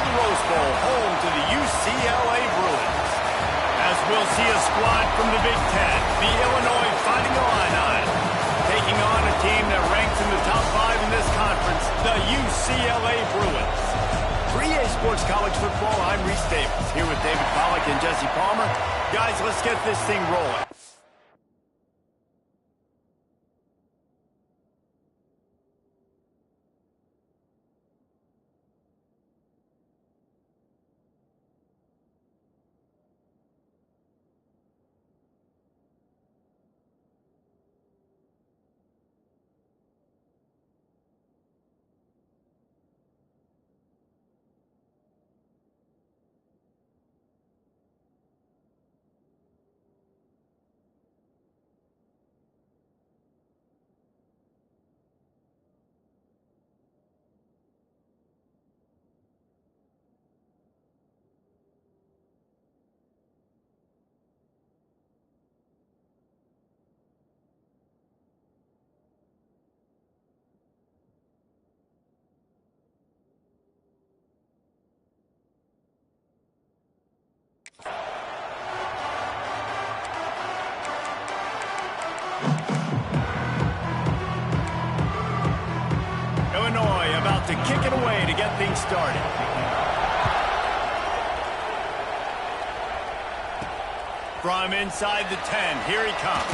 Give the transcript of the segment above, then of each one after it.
the Rose Bowl, home to the UCLA Bruins. As we'll see a squad from the Big Ten, the Illinois Fighting Illini, taking on a team that ranks in the top 5 in this conference, the UCLA Bruins. 3A Sports College Football, I'm Reese Davis, here with David Pollack and Jesse Palmer. Guys, let's get this thing rolling. Illinois about to kick it away to get things started. From inside the 10, here he comes.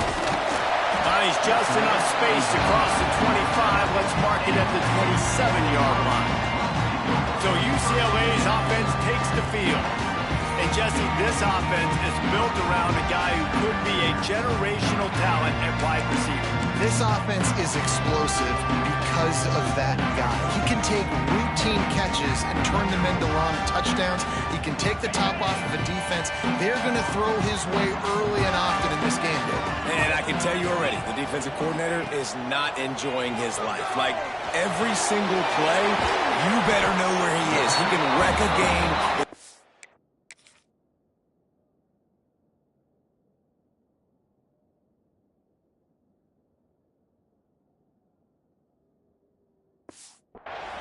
He's just enough space to cross the 25. Let's mark it at the 27-yard line. So UCLA's offense takes the field. And Jesse, this offense is built around a guy who could be a generational talent at wide receiver. This offense is explosive because of that guy. He can take routine catches and turn them into long touchdowns. He can take the top off of a defense. They're going to throw his way early and often in this game, Dave. And I can tell you already, the defensive coordinator is not enjoying his life. Like, every single play, you better know where he is. He can wreck a game.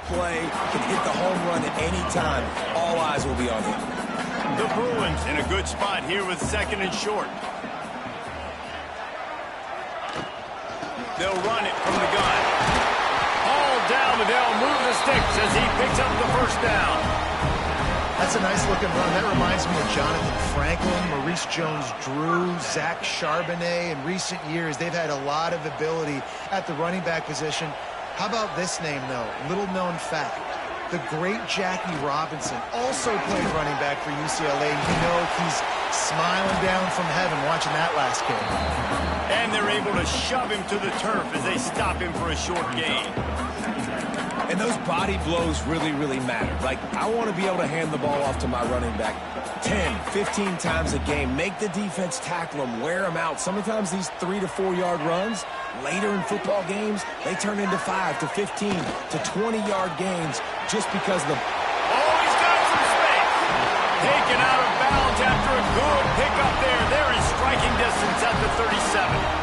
Play, can hit the home run at any time. All eyes will be on him. The Bruins in a good spot here with 2nd and short. They'll run it from the gun. All down, but they'll move the sticks as he picks up the first down. That's a nice-looking run. That reminds me of Jonathan Franklin, Maurice Jones-Drew, Zach Charbonnet. In recent years, they've had a lot of ability at the running back position. How about this name, though? Little-known fact. The great Jackie Robinson also played running back for UCLA. You know he's smiling down from heaven watching that last kick. And they're able to shove him to the turf as they stop him for a short gain. And those body blows really, really matter. Like, I want to be able to hand the ball off to my running back 10, 15 times a game. Make the defense tackle him, wear him out. Sometimes these 3 to 4 yard runs, later in football games, they turn into 5 to 15 to 20-yard gains just because the... Oh, he's got some space. Taken out of bounds after a good pickup there. They're in striking distance at the 37.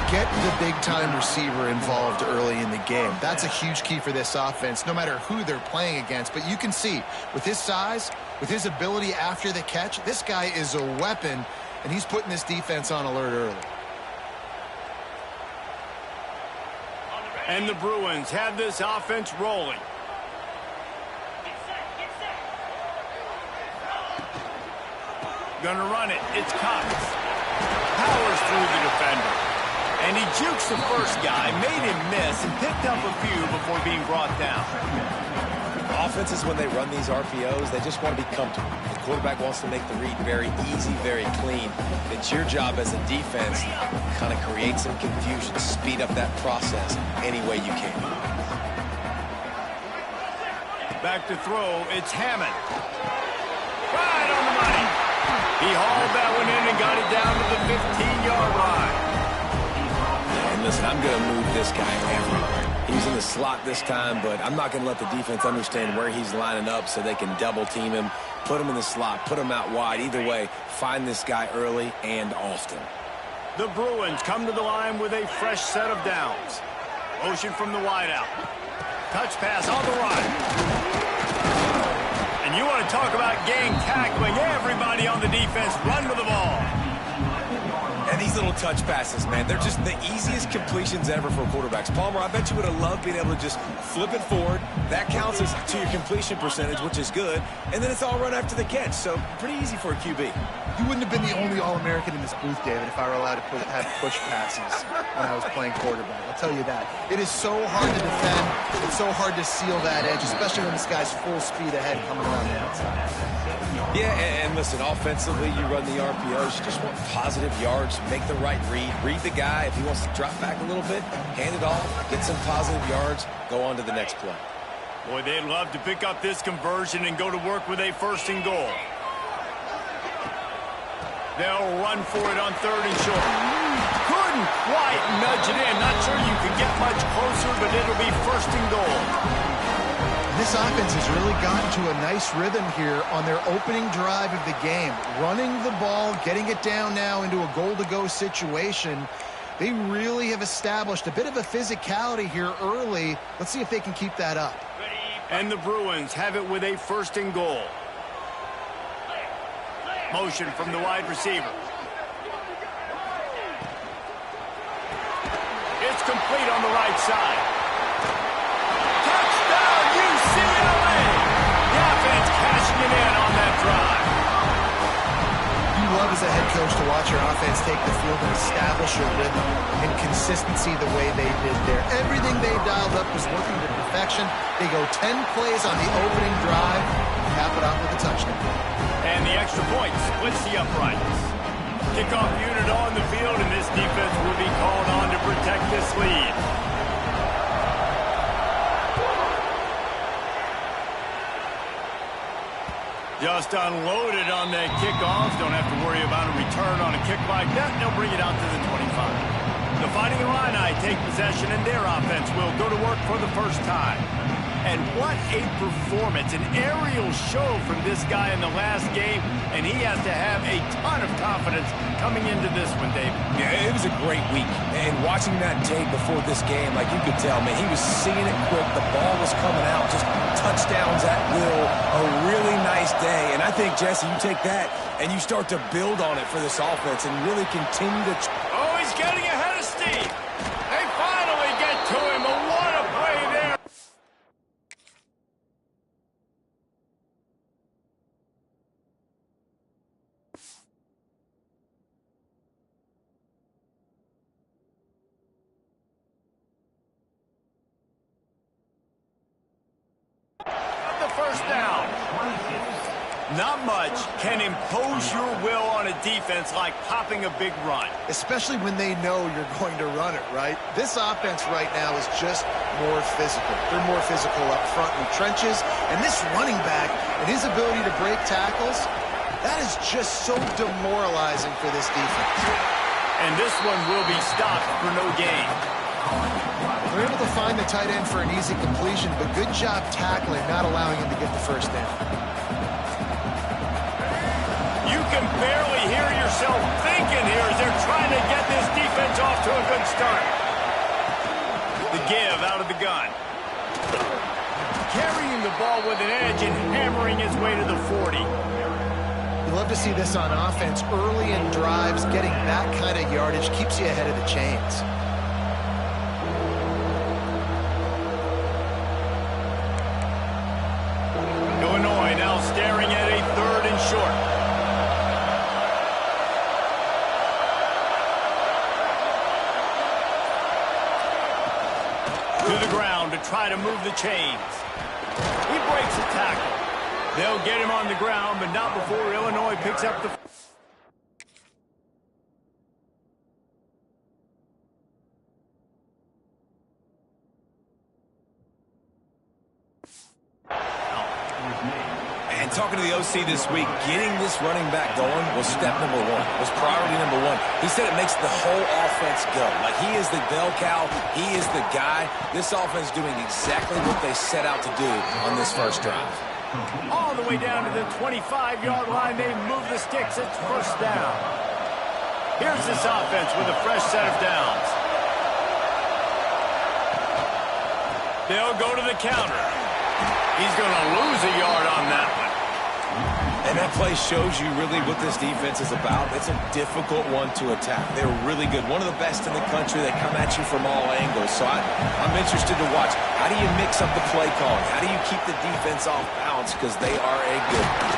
Get the big-time receiver involved early in the game. That's a huge key for this offense, no matter who they're playing against. But you can see, with his size, with his ability after the catch, this guy is a weapon, and he's putting this defense on alert early. And the Bruins have this offense rolling. Gonna run it. It's Cox. Powers through the defender. And he jukes the first guy, made him miss, and picked up a few before being brought down. Offenses, when they run these RPOs, they just want to be comfortable. The quarterback wants to make the read very easy, very clean. It's your job as a defense to kind of create some confusion, speed up that process any way you can. Back to throw, it's Hammond. Right on the money. He hauled that one in and got it down to the 15-yard line. And listen, I'm going to move this guy everywhere. He's in the slot this time, but I'm not going to let the defense understand where he's lining up so they can double-team him, put him in the slot, put him out wide. Either way, find this guy early and often. The Bruins come to the line with a fresh set of downs. Motion from the wideout. Touch pass on the run. And And you want to talk about gang tackling. Everybody on the defense run to the ball. And these little touch passes, man, they're just the easiest completions ever for quarterbacks. Palmer, I bet you would have loved being able to just flip it forward. That counts as to your completion percentage, which is good. And then it's all run after the catch, so pretty easy for a QB. You wouldn't have been the only All-American in this booth, David, if I were allowed to have push passes when I was playing quarterback. I'll tell you that. It is so hard to defend. It's so hard to seal that edge, especially when this guy's full speed ahead coming around the outside. Yeah, and listen, offensively, you run the RPOs. You just want positive yards, make the right read the guy. If he wants to drop back a little bit, hand it off, get some positive yards, go on to the next play. Boy, they'd love to pick up this conversion and go to work with a 1st and goal. They'll run for it on 3rd and short. Couldn't quite nudge it in. Not sure you could get much closer, but it'll be 1st and goal. This offense has really gotten to a nice rhythm here on their opening drive of the game. Running the ball, getting it down now into a goal-to-go situation. They really have established a bit of a physicality here early. Let's see if they can keep that up. And the Bruins have it with a 1st and goal. Motion from the wide receiver. It's complete on the right side. Touchdown, UCLA! The offense cashing it in on that drive. You love as a head coach to watch your offense take the field and establish a rhythm and consistency the way they did there. Everything they dialed up was working to perfection. They go 10 plays on the opening drive, cap it out with a touchdown. And the extra point splits the uprights. Kickoff unit on the field, and this defense will be called on to protect this lead. Just unloaded on that kickoff. Don't have to worry about a return on a kick like that. They'll bring it out to the 25. The Fighting Illini take possession, and their offense will go to work for the first time. And what a performance, an aerial show from this guy in the last game, and he has to have a ton of confidence coming into this one, David. Yeah, it was a great week, and watching that tape before this game, like you could tell, man, he was seeing it quick, the ball was coming out, just touchdowns at will, a really nice day, and I think, Jesse, you take that, and you start to build on it for this offense and really continue to... Oh, he's getting ahead of Steve. They finally get to him, but what a play there. First down. Not much can impose your will on a defense like popping a big run. Especially when they know you're going to run it, right? This offense right now is just more physical. They're more physical up front in the trenches. And this running back and his ability to break tackles, that is just so demoralizing for this defense. And this one will be stopped for no gain. They're able to find the tight end for an easy completion, but good job tackling, not allowing him to get the first down. You can barely hear yourself thinking here as they're trying to get this defense off to a good start. The give out of the gun. Carrying the ball with an edge and hammering his way to the 40. You love to see this on offense. Early in drives, getting that kind of yardage keeps you ahead of the chains. Illinois now staring at a 3rd and short. To the ground to try to move the chains. He breaks a tackle. They'll get him on the ground, but not before Illinois picks up the... And talking to the OC this week, getting this running back going was step number one, was priority number one. He said it makes the whole offense go. Like, he is the bell cow, he is the guy. This offense doing exactly what they set out to do on this first drive. All the way down to the 25-yard line, they move the sticks. It's first down. Here's this offense with a fresh set of downs. They'll go to the counter. He's going to lose a yard on that one. And that play shows you really what this defense is about. It's a difficult one to attack. They're really good. One of the best in the country. They come at you from all angles. So I'm interested to watch. How do you mix up the play calling? How do you keep the defense off balance? Because they are a good one.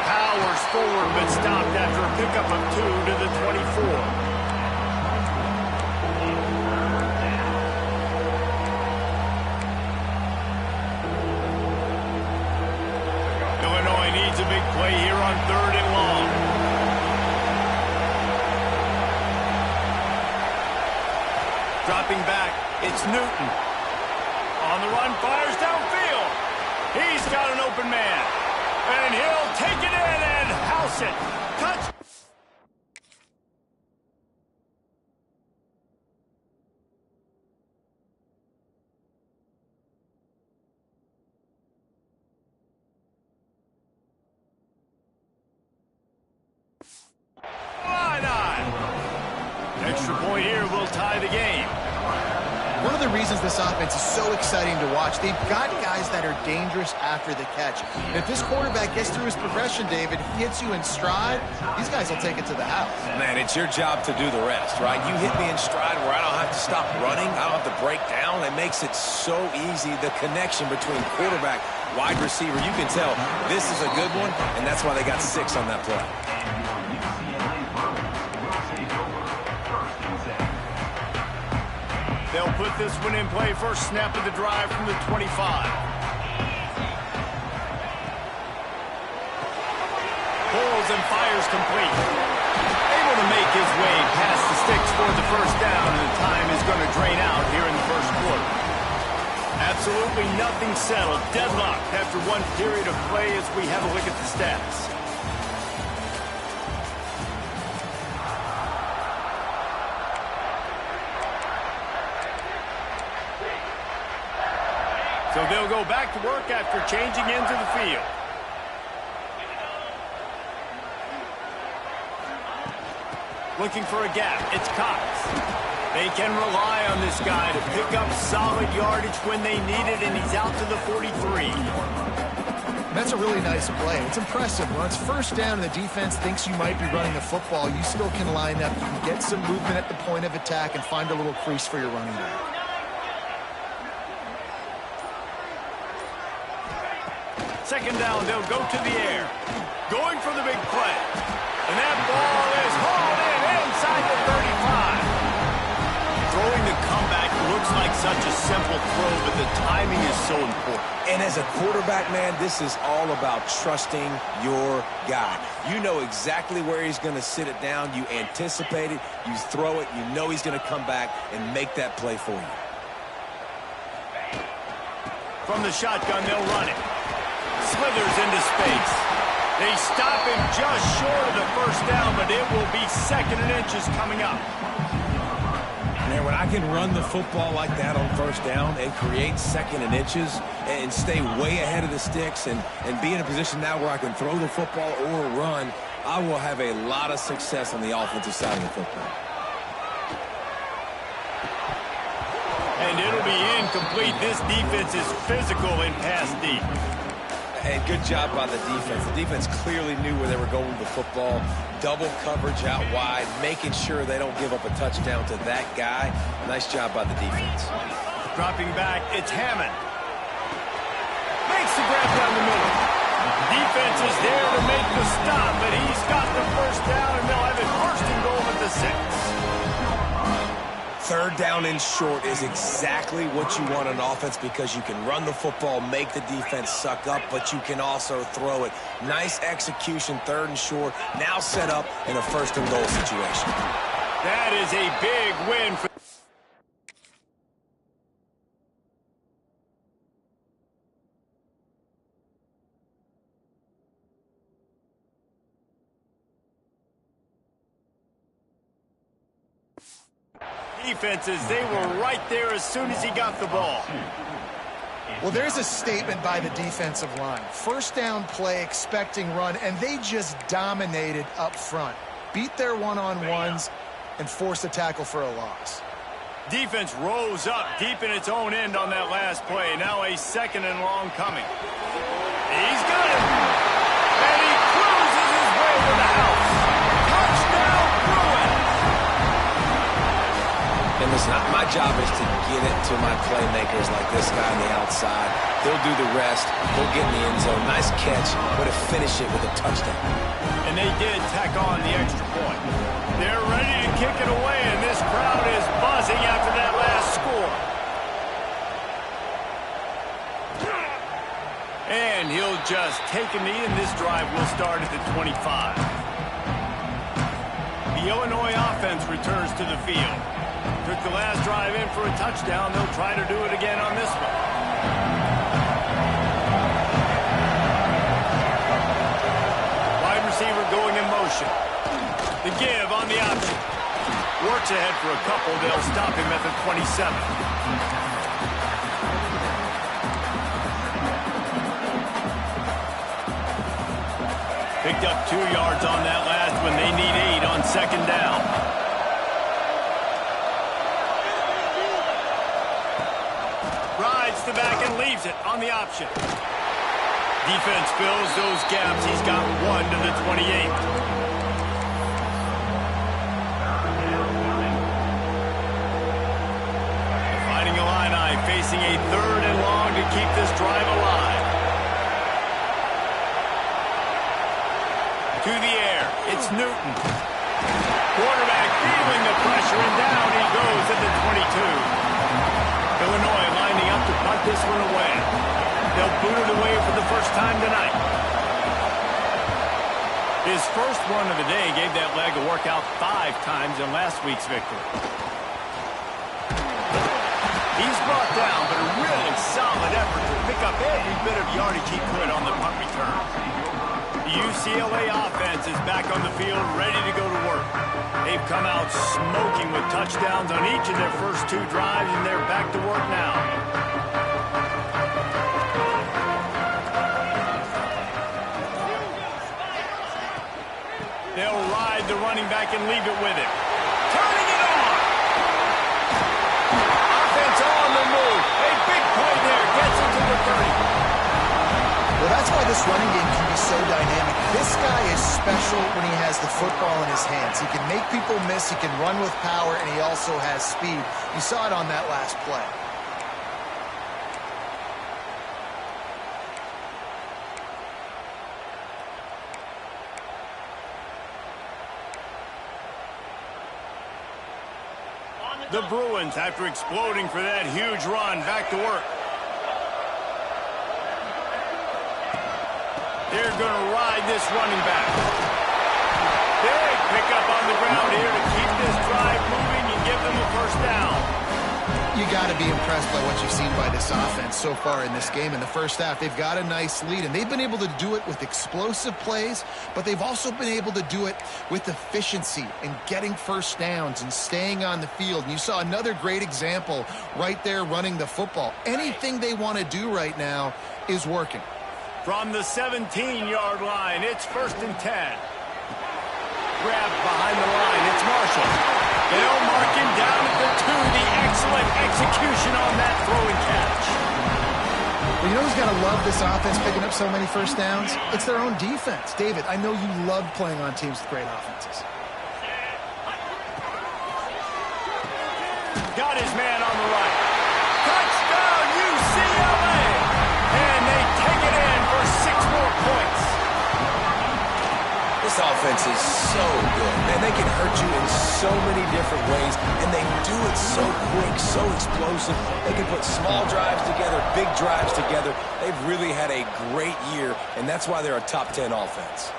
Powers forward, but stopped after a pickup of 2 to the 24. Needs a big play here on 3rd and long. Dropping back, it's Newton. On the run, fires downfield. He's got an open man. And he'll take it in and house it. Touch. Extra point here will tie the game. One of the reasons this offense is so exciting to watch, they've got guys that are dangerous after the catch. And if this quarterback gets through his progression, David, he hits you in stride, these guys will take it to the house. Man, it's your job to do the rest, right? You hit me in stride where I don't have to stop running. I don't have to break down. It makes it so easy. The connection between quarterback, wide receiver, you can tell this is a good one, and that's why they got 6 on that play. They'll put this one in play. First snap of the drive from the 25. Pulls and fires complete. Able to make his way past the sticks for the first down, and the time is going to drain out here in the first quarter. Absolutely nothing settled. Deadlocked after one period of play as we have a look at the stats. So they'll go back to work after changing into the field. Looking for a gap. It's Cox. They can rely on this guy to pick up solid yardage when they need it, and he's out to the 43. That's a really nice play. It's impressive. When it's first down and the defense thinks you might be running the football, you still can line up. You can get some movement at the point of attack and find a little crease for your running back. Second down, they'll go to the air. Going for the big play. And that ball is hauled in inside the 35. Throwing the comeback looks like such a simple throw, but the timing is so important. And as a quarterback, man, this is all about trusting your guy. You know exactly where he's going to sit it down. You anticipate it. You throw it. You know he's going to come back and make that play for you. From the shotgun, they'll run it. Slithers into space. They stop him just short of the first down, but it will be 2nd and inches coming up. Man, when I can run the football like that on first down and create 2nd and inches and stay way ahead of the sticks and be in a position now where I can throw the football or run, I will have a lot of success on the offensive side of the football. And it'll be incomplete. This defense is physical in pass deep. And good job by the defense. The defense clearly knew where they were going with the football. Double coverage out wide, making sure they don't give up a touchdown to that guy. Nice job by the defense. Dropping back, it's Hammond. Makes the grab down the middle. Defense is there to make the stop, but he's got the first down, and they'll have it 1st and goal at the 6. 3rd down and short is exactly what you want on offense because you can run the football, make the defense suck up, but you can also throw it. Nice execution, 3rd and short, now set up in a 1st and goal situation. That is a big win for defenses. They were right there as soon as he got the ball. Well, there's a statement by the defensive line. First down play, expecting run, and they just dominated up front. Beat their one-on-ones and forced a tackle for a loss. Defense rose up deep in its own end on that last play. Now a 2nd and long coming. He's got it. And he over the house. Touchdown, Bruins! And listen, my job is to get it to my playmakers like this guy on the outside. They'll do the rest. They'll get in the end zone. Nice catch, but to finish it with a touchdown. And they did tack on the extra point. They're ready to kick it away, and this crowd is buzzing after that last score. And he'll just take a knee, and this drive will start at the 25. The Illinois offense returns to the field. Took the last drive in for a touchdown. They'll try to do it again on this one. Wide receiver going in motion. The give on the option. Works ahead for a couple. They'll stop him at the 27. Picked up 2 yards on that last one. They need 8 on second down. Rides the back and leaves it on the option. Defense fills those gaps. He's got 1 to the 28. Facing a 3rd and long to keep this drive alive. To the air, it's Newton. Quarterback feeling the pressure, and down he goes at the 22. Illinois lining up to punt this one away. They'll boot it away for the first time tonight. His first one of the day gave that leg a workout 5 times in last week's victory. He's brought down, but a really solid effort to pick up every bit of yardage he could on the punt return. The UCLA offense is back on the field, ready to go to work. They've come out smoking with touchdowns on each of their first 2 drives, and they're back to work now. They'll ride the running back and leave it with him. Turning it on! On the move. A big play there. Gets into the 30. Well, that's why this running game can be so dynamic. This guy is special when he has the football in his hands. He can make people miss. He can run with power, and he also has speed. You saw it on that last play. The Bruins, after exploding for that huge run, back to work. They're going to ride this running back. Big pickup on the ground here to keep this drive moving and give them a first down. You got to be impressed by what you've seen by this offense so far in this game. In the first half, they've got a nice lead, and they've been able to do it with explosive plays, but they've also been able to do it with efficiency and getting first downs and staying on the field. And you saw another great example right there running the football. Anything they want to do right now is working. From the 17-yard line, it's 1st and 10. Grabbed behind the line, it's Marshall. They'll mark him down at the 2. The excellent execution on that throwing catch. Well, you know who's got to love this offense picking up so many first downs? It's their own defense. David, I know you love playing on teams with great offenses. Got his man on the right. Touchdown, UCLA! And they take it in for 6 more points. This offense is so good. Man, they can hurt you in so many different ways, and they do it so quick, so explosive. They can put small drives together, big drives together. They've really had a great year, and that's why they're a top 10 offense.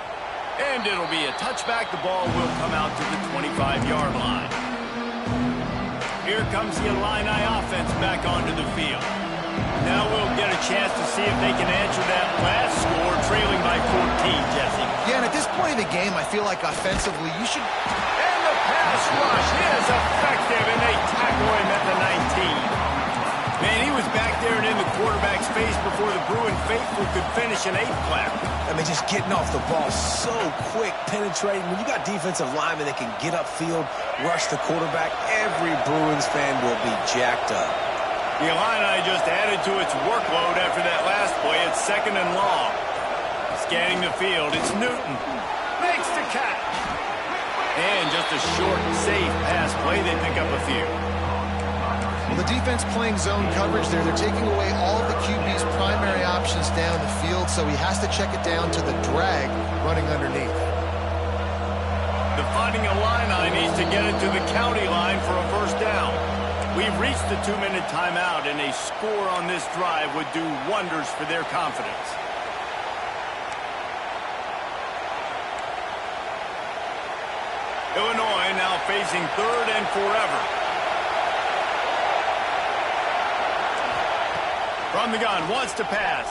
And it'll be a touchback. The ball will come out to the 25-yard line. Here comes the Illini offense back onto the field. Now we'll get a chance to see if they can answer that last score, trailing by 14, Jesse. Yeah, and at this point of the game, I feel like offensively, you should... And the pass rush is effective, and they tackle him at the 19. Man, he was back there and in the quarterback's face before the Bruin faithful could finish an 8 clap. I mean, just getting off the ball so quick, penetrating. When you got defensive linemen that can get upfield, rush the quarterback, every Bruins fan will be jacked up. The Illini just added to its workload after that last play. It's 2nd and long. Scanning the field, it's Newton. Makes the catch. And just a short, safe pass play. They pick up a few. Well, the defense playing zone coverage there. They're taking away all of the QB's primary options down the field, so he has to check it down to the drag running underneath. The Fighting Illini needs to get it to the county line for a first down. We've reached the 2-minute timeout, and a score on this drive would do wonders for their confidence. Illinois now facing 3rd and forever. From the gun, wants to pass.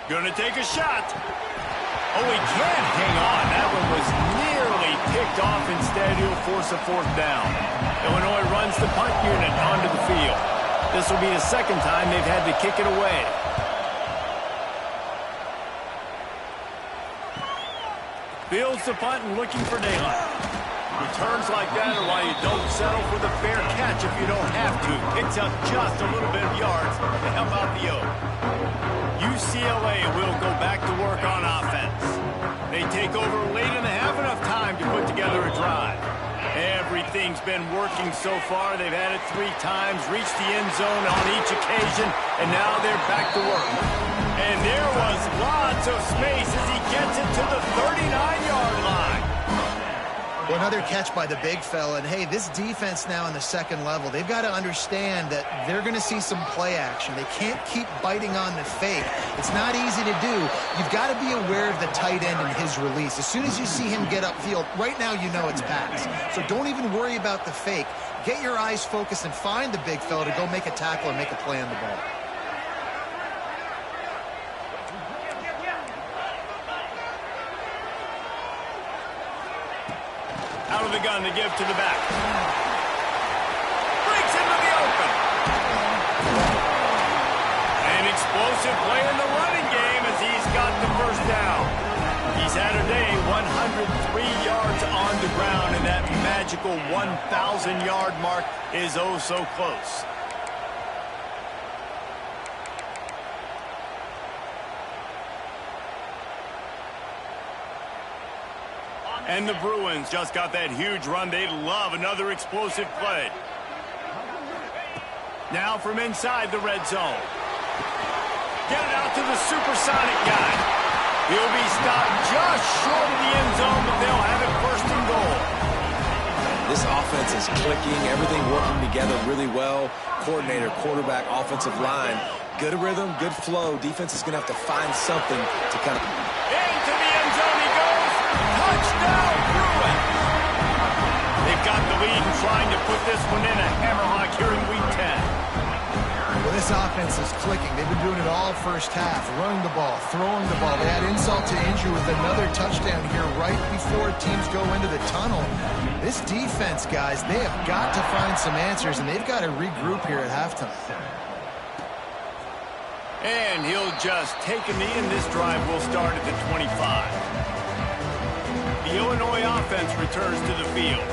Gonna take a shot. Oh, he can't hang on. That one was nearly picked off. Instead, he'll force a 4th down. Illinois runs the punt unit onto the field. This will be the second time they've had to kick it away. Fields the punt and looking for daylight. Returns like that are why you don't settle for the fair catch if you don't have to. Picks up just a little bit of yards to help out the Oak. UCLA will go back to work on offense. They take over late in the half, enough time to put together a drive. Everything's been working so far. They've had it 3 times, reached the end zone on each occasion, and now they're back to work. And there was lots of space as he gets it to the 39-yard line. Well, another catch by the big fella. And, hey, this defense now in the second level, they've got to understand that they're going to see some play action. They can't keep biting on the fake. It's not easy to do. You've got to be aware of the tight end and his release. As soon as you see him get upfield, right now you know it's pass. So don't even worry about the fake. Get your eyes focused and find the big fella to go make a tackle and make a play on the ball. Out of the gun to give to the back. Breaks into the open. An explosive play in the running game as he's got the first down. He's had a day, 103 yards on the ground, and that magical 1,000-yard mark is oh so close. And the Bruins just got that huge run. They'd love another explosive play. Now from inside the red zone. Get it out to the supersonic guy. He'll be stopped just short of the end zone, but they'll have it 1st and goal. This offense is clicking. Everything working together really well. Coordinator, quarterback, offensive line. Good rhythm, good flow. Defense is going to have to find something to kind of... Into the end zone he goes. Touchdown, Bruins! They've got the lead and trying to put this one in a hammerlock here in Week 10. Well, this offense is clicking. They've been doing it all first half, running the ball, throwing the ball. They had insult to injury with another touchdown here right before teams go into the tunnel. This defense, guys, they have got to find some answers, and they've got to regroup here at halftime. And he'll just take a knee, and this drive will start at the 25. The Illinois offense returns to the field.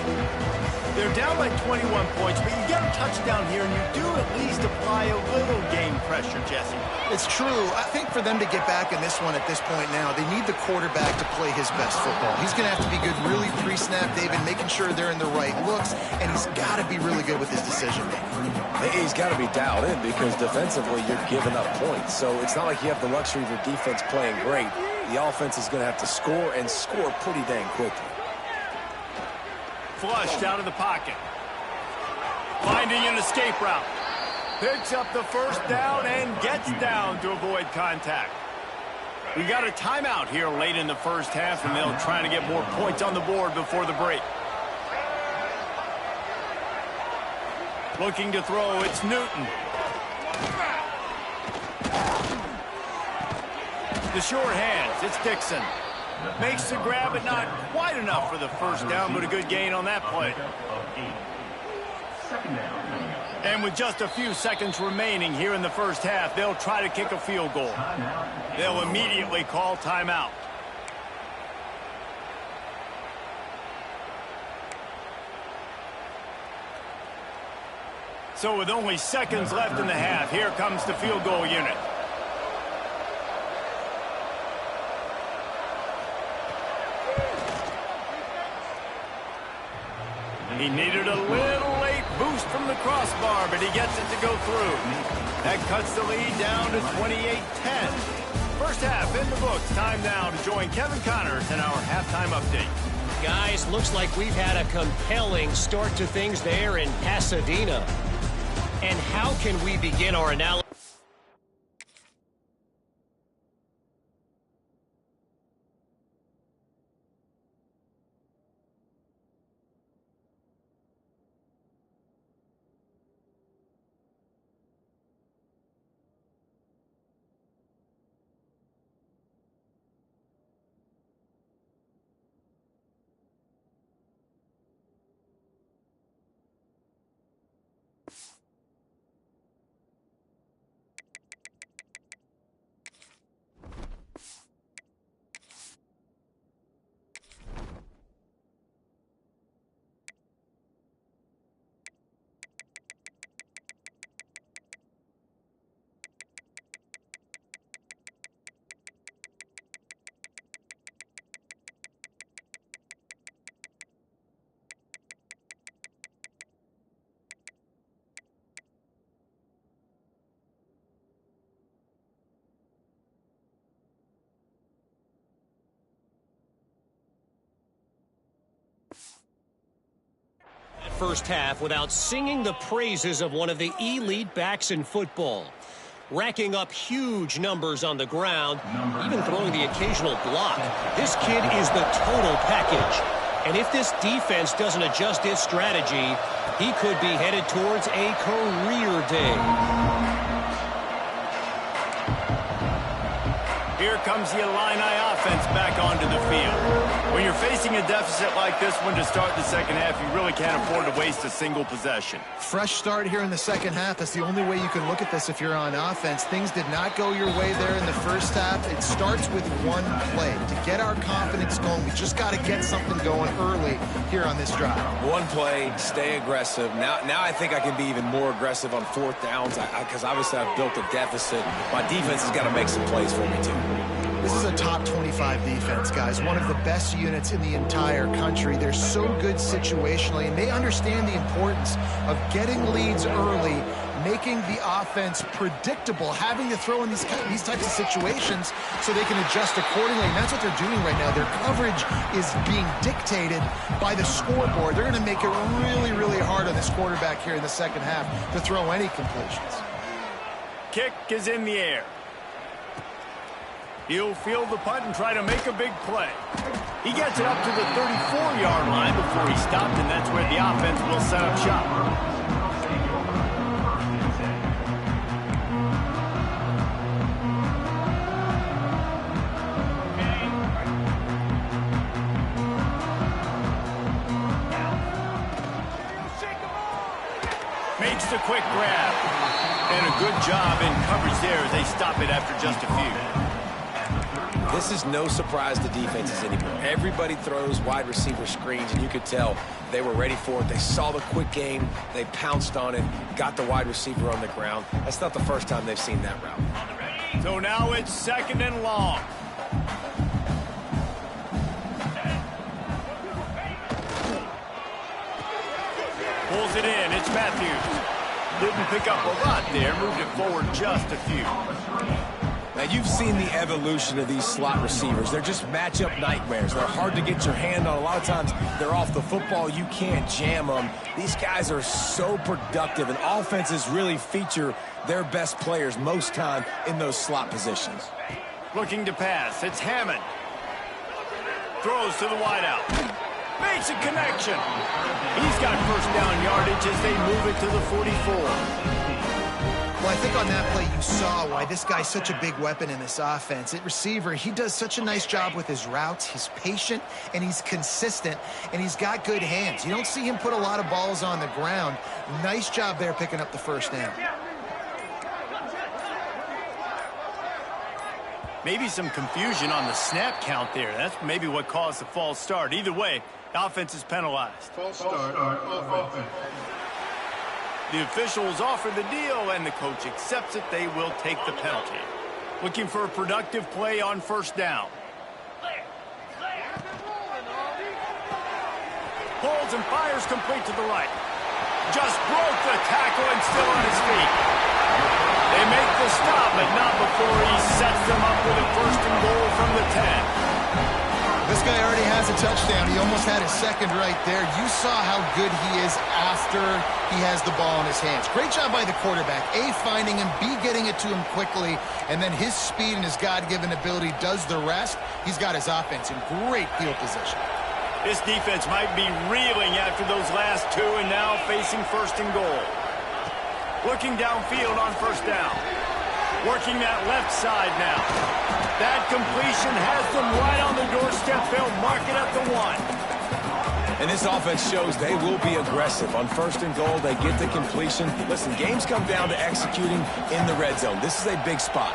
They're down by 21 points, but you get a touchdown here, and you do at least apply a little game pressure, Jesse. It's true. I think for them to get back in this one at this point now, they need the quarterback to play his best football. He's going to have to be good really pre-snap, David, making sure they're in the right looks, and he's got to be really good with his decision-making. He's got to be dialed in because defensively you're giving up points. So it's not like you have the luxury of your defense playing great. The offense is going to have to score and score pretty dang quickly. Flushed out of the pocket. Finding an escape route. Picks up the first down and gets down to avoid contact. We got a timeout here late in the first half, and they'll try to get more points on the board before the break. Looking to throw, it's Newton. The short hands, it's Dixon. Makes the grab, but not quite enough for the first down, but a good gain on that play. And with just a few seconds remaining here in the first half, they'll try to kick a field goal. They'll immediately call timeout. So with only seconds left in the half, here comes the field goal unit. He needed a little late boost from the crossbar, but he gets it to go through. That cuts the lead down to 28-10. First half in the books. Time now to join Kevin Connors in our halftime update. Guys, looks like we've had a compelling start to things there in Pasadena. And how can we begin our analysis? First half without singing the praises of one of the elite backs in football. Racking up huge numbers on the ground, even throwing the occasional block. This kid is the total package. And if this defense doesn't adjust its strategy, he could be headed towards a career day. Here comes the Illini offense back onto the field. When you're facing a deficit like this one to start the second half, you really can't afford to waste a single possession. Fresh start here in the second half. That's the only way you can look at this if you're on offense. Things did not go your way there in the first half. It starts with one play. To get our confidence going, we just got to get something going early here on this drive. One play, stay aggressive. Now I think I can be even more aggressive on fourth downs because obviously I've built a deficit. My defense has got to make some plays for me too. This is a top 25 defense, guys. One of the best units in the entire country. They're so good situationally, and they understand the importance of getting leads early, making the offense predictable, having to throw in these types of situations so they can adjust accordingly. And that's what they're doing right now. Their coverage is being dictated by the scoreboard. They're going to make it really, really hard on this quarterback here in the second half to throw any completions. Kick is in the air. He'll field the punt and try to make a big play. He gets it up to the 34-yard line before he stopped, and that's where the offense will set up shop. Makes the quick grab. And a good job in coverage there as they stop it after just a few. This is no surprise to defenses anymore. Everybody throws wide receiver screens, and you could tell they were ready for it. They saw the quick game. They pounced on it, got the wide receiver on the ground. That's not the first time they've seen that route. So now it's second and long. Pulls it in. It's Matthews. Didn't pick up a lot there. Moved it forward just a few. Now, you've seen the evolution of these slot receivers. They're just matchup nightmares. They're hard to get your hand on. A lot of times, they're off the football. You can't jam them. These guys are so productive, and offenses really feature their best players most time in those slot positions. Looking to pass. It's Hammond. Throws to the wideout. Makes a connection. He's got first down yardage as they move it to the 44. Well, I think on that play you saw why this guy's such a big weapon in this offense. At receiver, he does such a nice job with his routes. He's patient, and he's consistent, and he's got good hands. You don't see him put a lot of balls on the ground. Nice job there picking up the first down. Maybe some confusion on the snap count there. That's maybe what caused the false start. Either way, the offense is penalized. False start on offense. The officials offer the deal, and the coach accepts it. They will take the penalty. Looking for a productive play on first down. Pulls and fires complete to the right. Just broke the tackle and still on his feet. They make the stop, but not before he sets them up with a first and goal from the 10. This guy already has a touchdown. He almost had his second right there. You saw how good he is after he has the ball in his hands. Great job by the quarterback. A, finding him, B, getting it to him quickly, and then his speed and his God-given ability does the rest. He's got his offense in great field position. This defense might be reeling after those last two and now facing first and goal. Looking downfield on first down. Working that left side now. That completion has them right on the doorstep. They'll mark it at the 1. And this offense shows they will be aggressive. On first and goal, they get the completion. Listen, games come down to executing in the red zone. This is a big spot.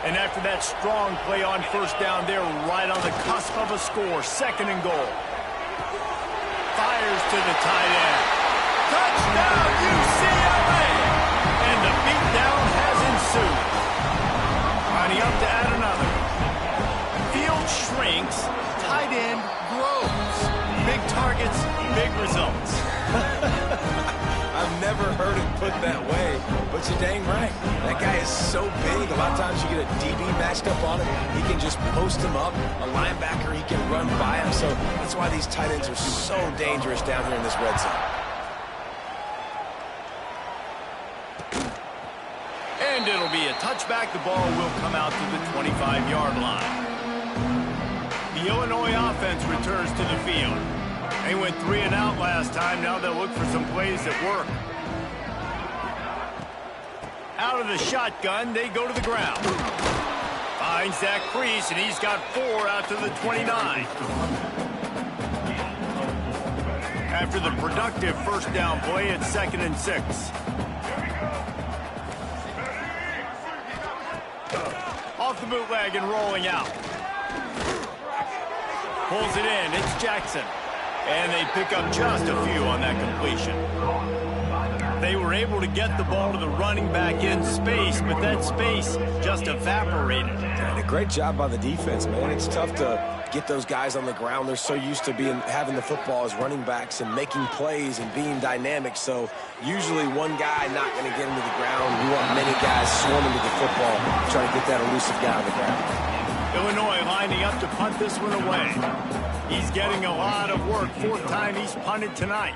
And after that strong play on first down, they're right on the cusp of a score. Second and goal. Fires to the tight end. Touchdown, UCLA! And the beatdown has ensued. Lining up to add another. Field shrinks, tight end grows. Big targets, big results. I've never heard it put that way, but you're dang right. That guy is so big. A lot of times you get a DB matched up on him. He can just post him up. A linebacker, he can run by him. So that's why these tight ends are so dangerous down here in this red zone. And it'll be a touchback. The ball will come out to the 25-yard line. The Illinois offense returns to the field. They went 3 and out last time. Now they'll look for some plays that work. Out of the shotgun, they go to the ground. Finds that crease, and he's got 4 out to the 29. After the productive first down play, it's 2nd and 6. Off the bootleg and rolling out. Pulls it in. It's Jackson. And they pick up just a few on that completion. They were able to get the ball to the running back in space, but that space just evaporated. And a great job by the defense, man. It's tough to get those guys on the ground. They're so used to having the football as running backs and making plays and being dynamic. So usually one guy not going to get into the ground. We want many guys swarming to the football, trying to get that elusive guy on the ground. Illinois lining up to punt this one away. He's getting a lot of work. 4th time he's punted tonight.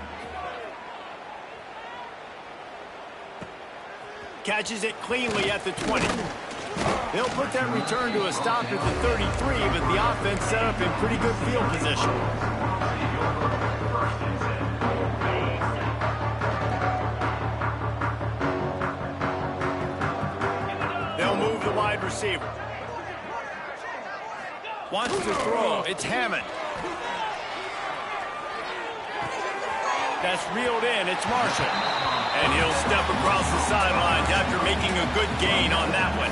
Catches it cleanly at the 20. They'll put that return to a stop at the 33, but the offense set up in pretty good field position. They'll move the wide receiver. Wants to throw. It's Hammond. That's reeled in. It's Marshall. And he'll step across the sidelines after making a good gain on that one.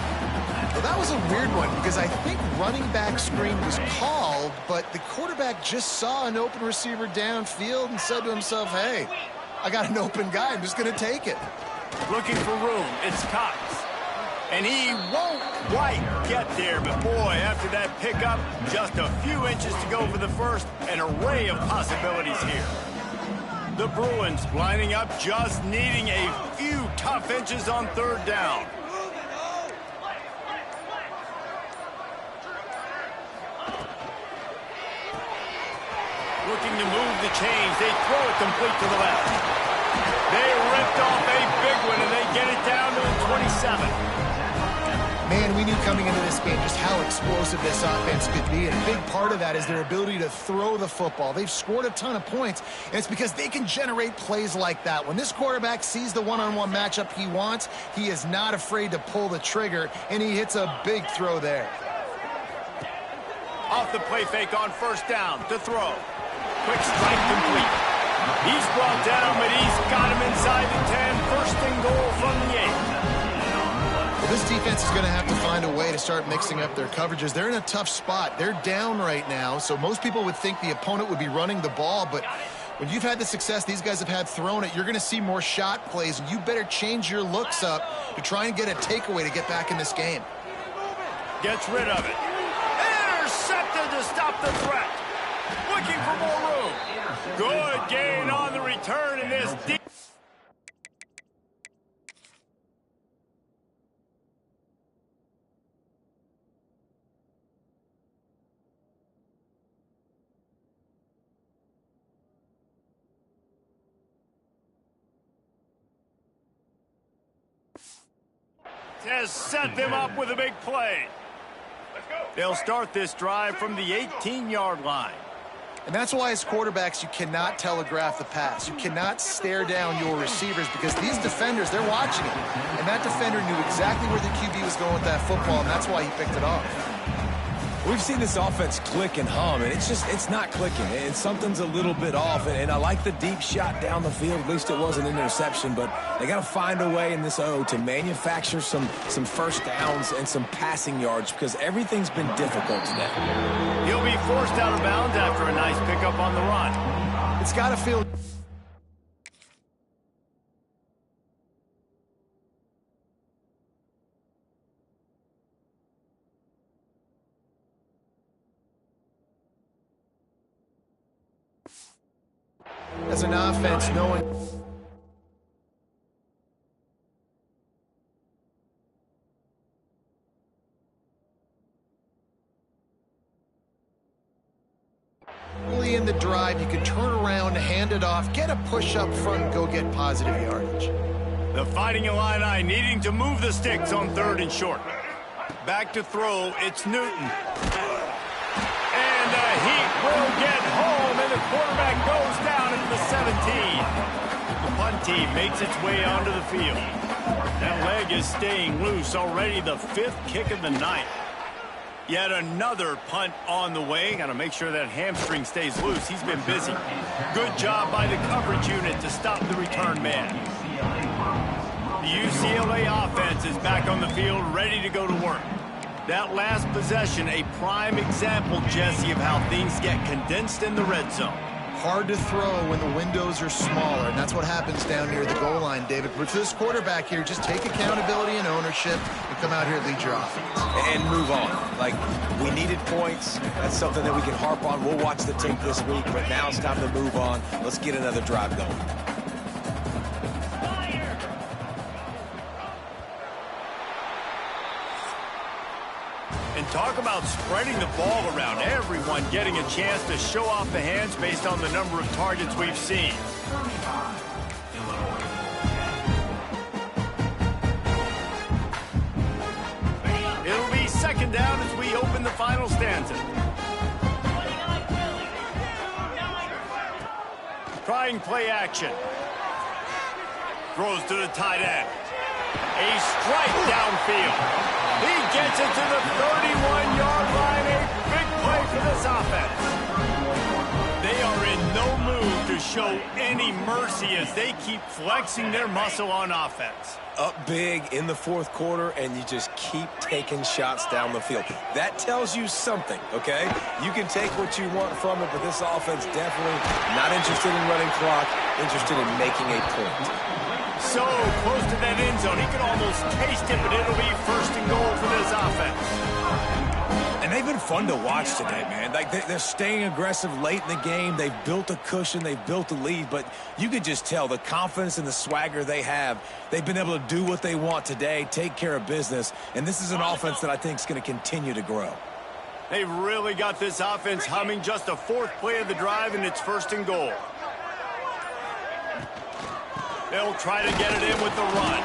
Well, that was a weird one because I think running back screen was called, but the quarterback just saw an open receiver downfield and said to himself, hey, I got an open guy. I'm just going to take it. Looking for room. It's Cox. And he won't quite get there, but boy, after that pickup, just a few inches to go for the first. An array of possibilities here. The Bruins lining up, just needing a few tough inches on 3rd down. Looking to move the chains. They throw it complete to the left. They ripped off a big one, and they get it down to the 27. Man, we knew coming into this game just how explosive this offense could be, and a big part of that is their ability to throw the football. They've scored a ton of points, and it's because they can generate plays like that. When this quarterback sees the one-on-one matchup he wants, he is not afraid to pull the trigger, and he hits a big throw there. Off the play fake on first down to throw. Quick strike complete. He's brought down, but he's got him inside the 10. First and goal from the 8. Well, this defense is going to have to find a way to start mixing up their coverages. They're in a tough spot. They're down right now, so most people would think the opponent would be running the ball, but when you've had the success these guys have had throwing it, you're going to see more shot plays, and you better change your looks up to try and get a takeaway to get back in this game. Gets rid of it. Intercepted to stop the threat. Looking for more room. Good gain on the return in this deep. Has set them up with a big play. They'll start this drive from the 18-yard line. And that's why as quarterbacks, you cannot telegraph the pass. You cannot stare down your receivers because these defenders, they're watching it. And that defender knew exactly where the QB was going with that football, and that's why he picked it off. We've seen this offense click and hum, and it's not clicking. And something's a little bit off, and I like the deep shot down the field. At least it was an interception, but they got to find a way in this O to manufacture some first downs and some passing yards because everything's been difficult today. He'll be forced out of bounds after a nice pickup on the run. It's got to feel... as an offense, knowing... early in the drive, you can turn around, hand it off, get a push up front, and go get positive yardage. The Fighting Illini needing to move the sticks on 3rd and short. Back to throw, it's Newton. And the heat will get home, and the quarterback goes down at the 17. The punt team makes its way onto the field. That leg is staying loose, already the 5th kick of the night. Yet another punt on the way. Got to make sure that hamstring stays loose. He's been busy. Good job by the coverage unit to stop the return man. The UCLA offense is back on the field, ready to go to work. That last possession, a prime example, Jesse, of how things get condensed in the red zone. Hard to throw when the windows are smaller, and that's what happens down near the goal line, David. But for this quarterback here, just take accountability and ownership and come out here and lead your offense. And move on. Like, we needed points. That's something that we can harp on. We'll watch the tape this week, but now it's time to move on. Let's get another drive going. And talk about spreading the ball around. Everyone getting a chance to show off the hands based on the number of targets we've seen. It'll be 2nd down as we open the final stanza. Trying play action. Throws to the tight end. A strike downfield. He gets it to the 31-yard line. A big play for this offense. They are in no mood to show any mercy as they keep flexing their muscle on offense. Up big in the 4th quarter, and you just keep taking shots down the field. That tells you something, okay? You can take what you want from it, but this offense definitely not interested in running clock, interested in making a point. So close to that end zone, he could almost taste it, but it'll be 1st and goal for this offense. And they've been fun to watch today, man. Like, they're staying aggressive late in the game. They've built a cushion. They've built a lead. But you could just tell the confidence and the swagger they have. They've been able to do what they want today, take care of business. And this is an offense that I think is going to continue to grow. They've really got this offense humming. Just a 4th play of the drive, and it's 1st and goal. They'll try to get it in with the run.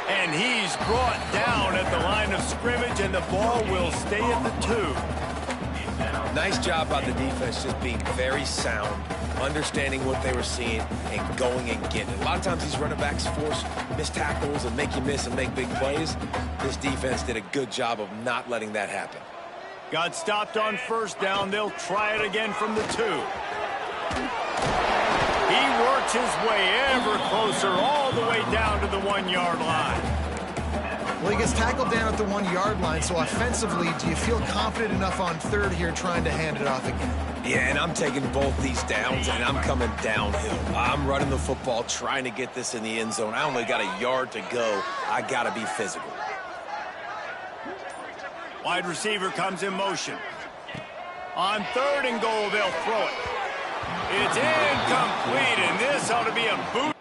And he's brought down at the line of scrimmage, and the ball will stay at the 2. Nice job by the defense just being very sound, understanding what they were seeing, and going and getting it. A lot of times these running backs force missed tackles and make you miss and make big plays. This defense did a good job of not letting that happen. Got stopped on 1st down. They'll try it again from the 2. He works his way ever closer all the way down to the 1-yard line. Well, he gets tackled down at the 1-yard line, so offensively, do you feel confident enough on 3rd here trying to hand it off again? Yeah, and I'm taking both these downs, and I'm coming downhill. I'm running the football, trying to get this in the end zone. I only got a yard to go. I got to be physical. Wide receiver comes in motion. On 3rd and goal, they'll throw it. It's incomplete, and this ought to be a boot.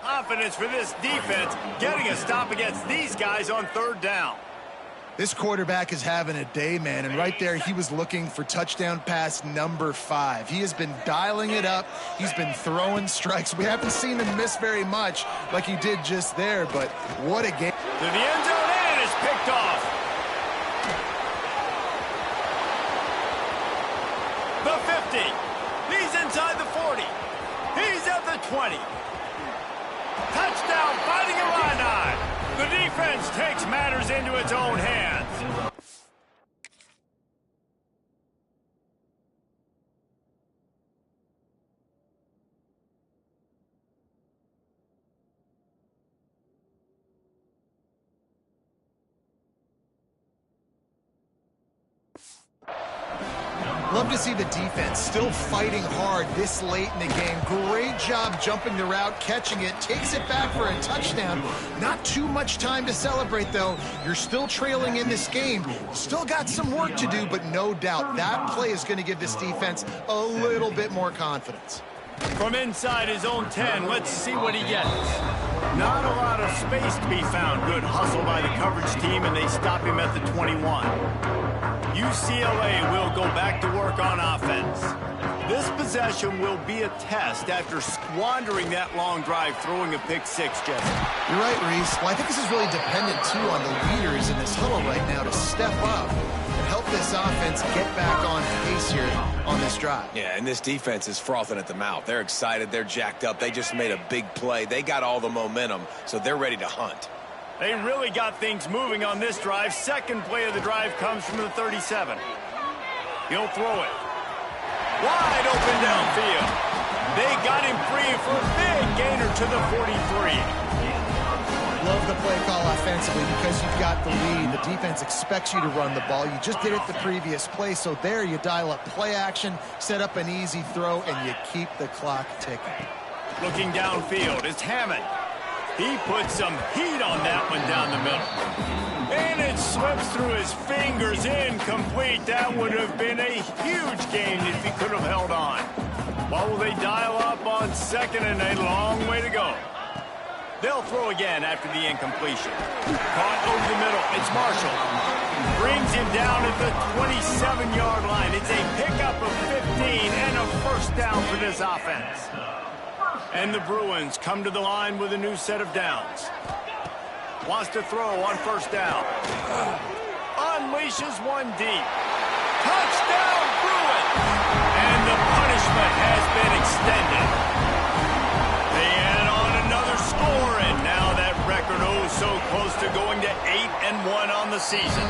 Confidence for this defense, getting a stop against these guys on third down. This quarterback is having a day, man, and right there he was looking for touchdown pass number 5. He has been dialing it up. He's been throwing strikes. We haven't seen him miss very much like he did just there, but what a game. To the end zone, and it's picked off. The 50. He's inside the 40. He's at the 20. Touchdown, Fighting Illini. The defense takes matters into its own hands. Love to see the defense still fighting hard this late in the game. Great job jumping the route, catching it, takes it back for a touchdown. Not too much time to celebrate, though. You're still trailing in this game. Still got some work to do, but no doubt that play is going to give this defense a little bit more confidence. From inside his own 10, let's see what he gets. Not a lot of space to be found. Good hustle by the coverage team, and they stop him at the 21. UCLA will go back to work on offense. This possession will be a test after squandering that long drive, throwing a pick 6, Jesse. You're right, Reese. Well, I think this is really dependent, too, on the leaders in this huddle right now to step up and help this offense get back on pace here on this drive. Yeah, and this defense is frothing at the mouth. They're excited. They're jacked up. They just made a big play. They got all the momentum, so they're ready to hunt. They really got things moving on this drive. Second play of the drive comes from the 37. He'll throw it. Wide open downfield. They got him free for a big gainer to the 43. Love the play call offensively because you've got the lead. The defense expects you to run the ball. You just did it the previous play, so there you dial up play action, set up an easy throw, and you keep the clock ticking. Looking downfield is Hammond. He put some heat on that one down the middle. And it slips through his fingers, incomplete. That would have been a huge gain if he could have held on. What will they dial up on second and a long way to go? They'll throw again after the incompletion. Caught over the middle. It's Marshall. Brings him down at the 27-yard line. It's a pickup of 15 and a first down for this offense. And the Bruins come to the line with a new set of downs. Wants to throw on first down. Unleashes one deep. Touchdown, Bruins! And the punishment has been extended. They add on another score, and now that record so close to going to 8-1 on the season.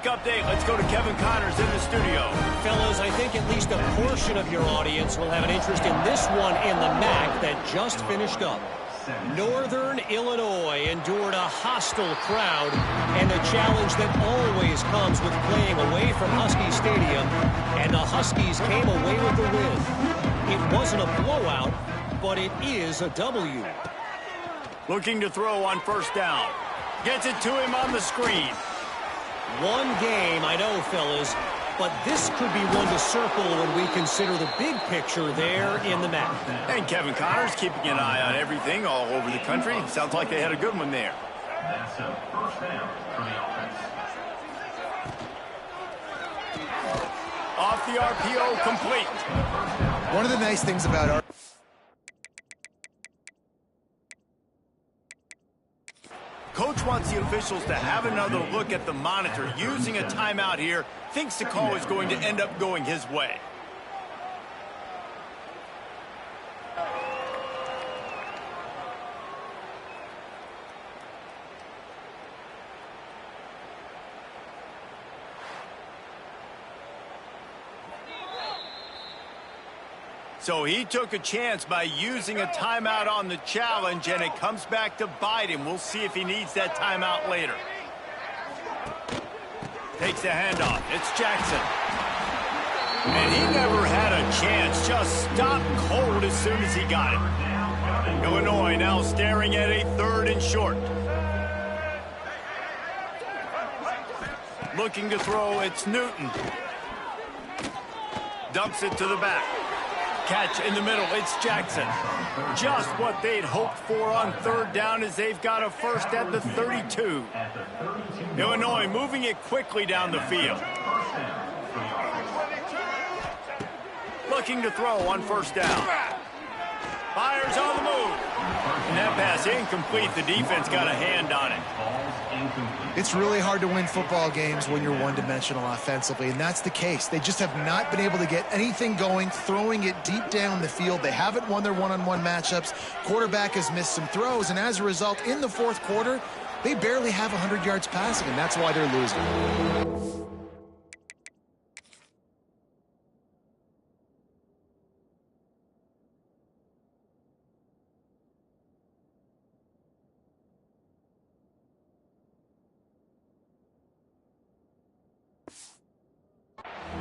Update. Let's go to Kevin Connors in the studio. Fellas, I think at least a portion of your audience will have an interest in this one in the MAC that just finished up. Northern Illinois endured a hostile crowd and a challenge that always comes with playing away from Husky Stadium, and the Huskies came away with the win. It wasn't a blowout, but it is a W. Looking to throw on first down. Gets it to him on the screen. One game, I know, fellas, but this could be one to circle when we consider the big picture there in the map. And Kevin Connors keeping an eye on everything all over the country. Sounds like they had a good one there. That's a first down for the offense. Off the RPO, complete. One of the nice things about our Coach wants the officials to have another look at the monitor. Using a timeout here, thinks the call is going to end up going his way. So he took a chance by using a timeout on the challenge, and it comes back to bite him. We'll see if he needs that timeout later. They takes the handoff. It's Jackson. And he never had a chance. Just stopped cold as soon as he got it. Illinois now staring at a 3rd and short. Looking to throw, it's Newton. Dumps it to the back. Catch in the middle, it's Jackson. Just what they'd hoped for on 3rd down as they've got a first at the 32. Illinois moving it quickly down the field. Looking to throw on 1st down. Fires on the move. And that pass incomplete. The defense got a hand on it. It's really hard to win football games when you're one-dimensional offensively, and that's the case. They just have not been able to get anything going, throwing it deep down the field. They haven't won their one-on-one matchups. Quarterback has missed some throws, and as a result, in the 4th quarter, they barely have 100 yards passing, and that's why they're losing.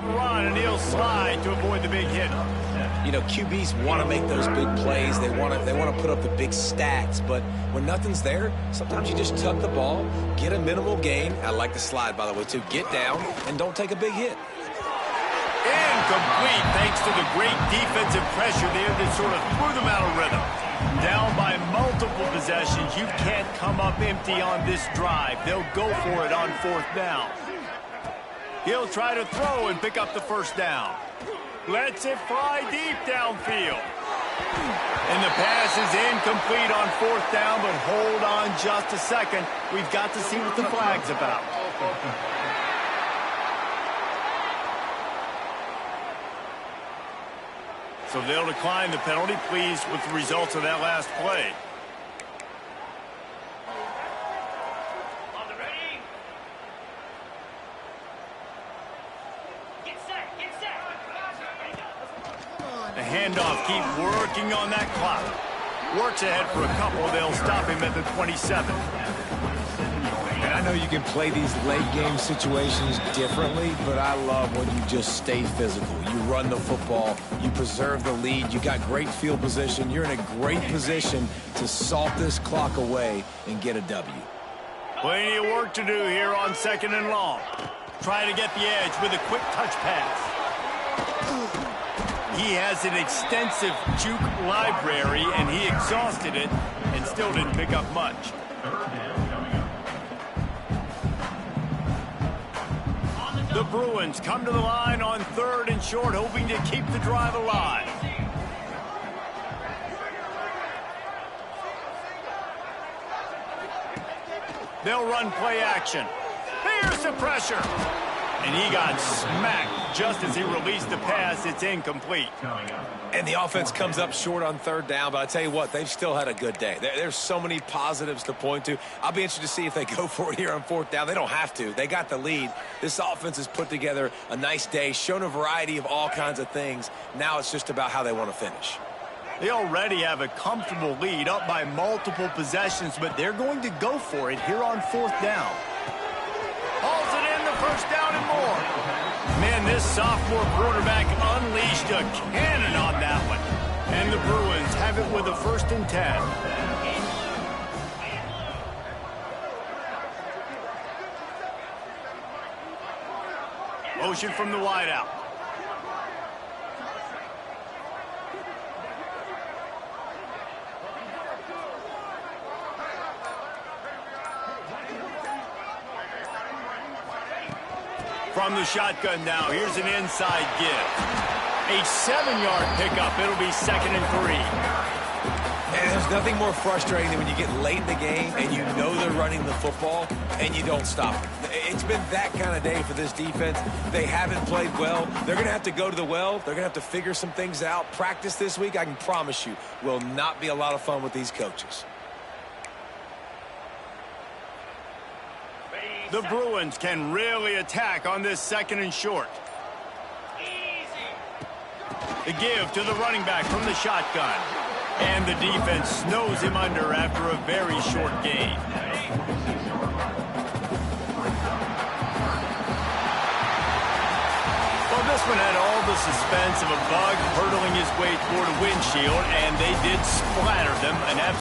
Run, and he'll slide to avoid the big hit. You know, QBs want to make those big plays. They want to put up the big stats. But when nothing's there, sometimes you just tuck the ball, get a minimal gain. I like the slide, by the way, too. Get down and don't take a big hit. Incomplete thanks to the great defensive pressure there that sort of threw them out of rhythm. Down by multiple possessions. You can't come up empty on this drive. They'll go for it on 4th down. He'll try to throw and pick up the 1st down. Lets it fly deep downfield. And the pass is incomplete on 4th down, but hold on just a second. We've got to see what the flag's about. So they'll decline the penalty, pleased with the results of that last play. The handoff, keep working on that clock. Works ahead for a couple. They'll stop him at the 27. And I know you can play these late game situations differently, but I love when you just stay physical. You run the football, you preserve the lead, you got great field position, you're in a great position to salt this clock away and get a W. Plenty of work to do here on 2nd and long. Trying to get the edge with a quick touch pass. He has an extensive juke library, and he exhausted it and still didn't pick up much. The Bruins come to the line on 3rd and short, hoping to keep the drive alive. They'll run play action. Here's the pressure. And he got smacked just as he released the pass. It's incomplete. And the offense comes up short on 3rd down, but I tell you what, they've still had a good day. There's so many positives to point to. I'll be interested to see if they go for it here on 4th down. They don't have to. They got the lead. This offense has put together a nice day, shown a variety of all kinds of things. Now it's just about how they want to finish. They already have a comfortable lead up by multiple possessions, but they're going to go for it here on 4th down. Hauls it in, the 1st down and more. Man, this sophomore quarterback unleashed a cannon on that one. And the Bruins have it with a 1st and 10. Motion from the wideout. From the shotgun now, here's an inside give. A 7-yard pickup. It'll be 2nd and 3. And there's nothing more frustrating than when you get late in the game and you know they're running the football and you don't stop them. It's been that kind of day for this defense. They haven't played well. They're going to have to go to the well. They're going to have to figure some things out. Practice this week, I can promise you, will not be a lot of fun with these coaches. The Bruins can really attack on this 2nd and short. The give to the running back from the shotgun. And the defense snows him under after a very short gain. one had all the suspense of a bug hurtling his way toward a windshield, and they did splatter them. An